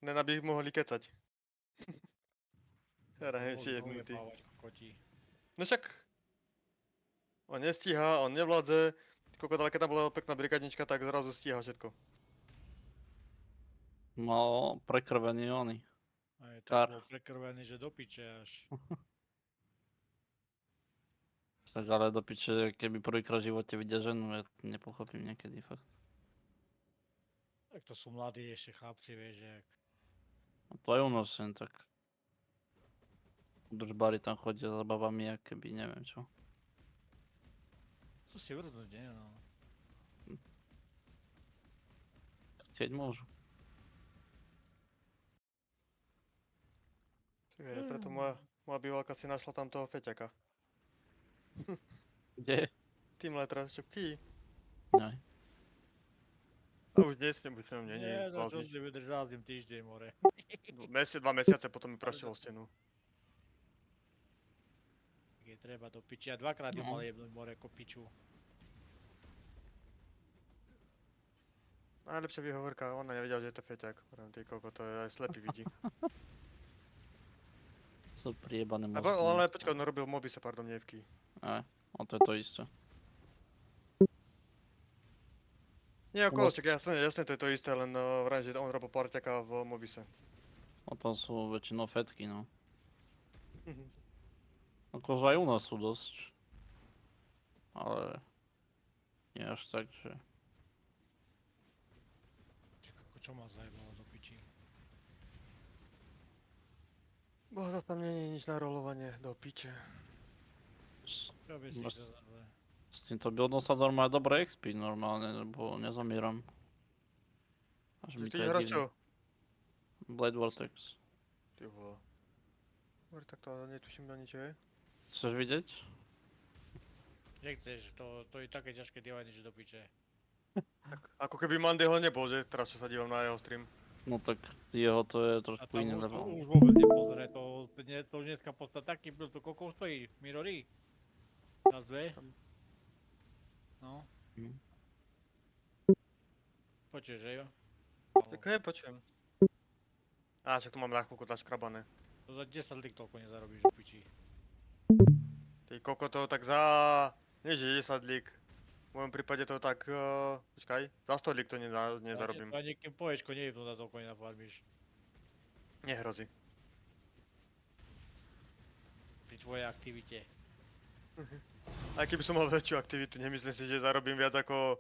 Len aby ich mohli kecať. Hrajem si jednoty. No však... On nestíha, on nevládze. Koľko keď tam bola pekná brigadnička, tak zrazu stíha všetko. No, prekrvený oni. Aj to Kar. bol prekrvený, že do piče až. Tak ale do piče, keby prvýkrát v živote vidia ženu, ja nepochopím niekedy fakt. Tak to sú mladí ešte chlapci, vieš, jak... A to aj u nás len tak. Držbári tam chodia za babami, keby neviem čo. Sú si vrznúť, nie no. Chcieť môžu. Čiže preto moja bývalka si našla tam toho feťaka. Kde? Tým letra, čo ký. Aj. A už dnes nebudem, nie, Nie, no čo vládniť. si vydržal tým týždeň, more. Dva mesiace potom mi praštilo stenu. Tak je treba do piči. A dvakrát ju No. mal jebnúť more ako piču. Najlepšia výhovorka, ona nevedela, že je to feťak. Hovorím, ty koko, to je aj slepý vidí. Sú priebané mozky. Ale počkaj, on robil v Mobise, pardon, nie v Key. Aj, a to je to isté. Nie, No, okolo, čak jasne, to je to isté, len vrajím, že on robil parťaka v Mobise. A tam sú väčšinou fetky, no. Akože aj u nás sú dosť. Ale... Nie až tak, že... Čo ma zajebalo do piči. Boh, to tam nie je nič na rolovanie, do piče. Čo by si Mas- to zle? S týmto buildom sa normálne dobre XP normálne, lebo nezamieram. Až mi Ty to je hráš divné. čo? Blade Vortex. Ty vole. Dobre, tak to netuším ani čo je. Chceš vidieť? Nechceš, to je také ťažké dievanie, že do piče. Tak, ako keby Mandyho nebol, že teraz čo sa dívam na jeho stream. No tak jeho to je A trošku tam iný už, level. už vôbec nepozrie, to už dneska podstate taký byl, to koľko stojí? Mirori? Nás dve? No. Hm. Počuješ, že jo? Tak hej, počujem. Á, však tu mám ľahko naškrabané. To za 10 lik toľko nezarobíš do piči. Ty koko to tak za... Nie že 10 lík. V mojom prípade to tak... počkaj, za 100 lík to nezarobím. To ani kým poječko nejebnú na toľko nenafarmíš. Nehrozí. Pri tvojej aktivite. Aj keby som mal väčšiu aktivitu, nemyslím si, že zarobím viac ako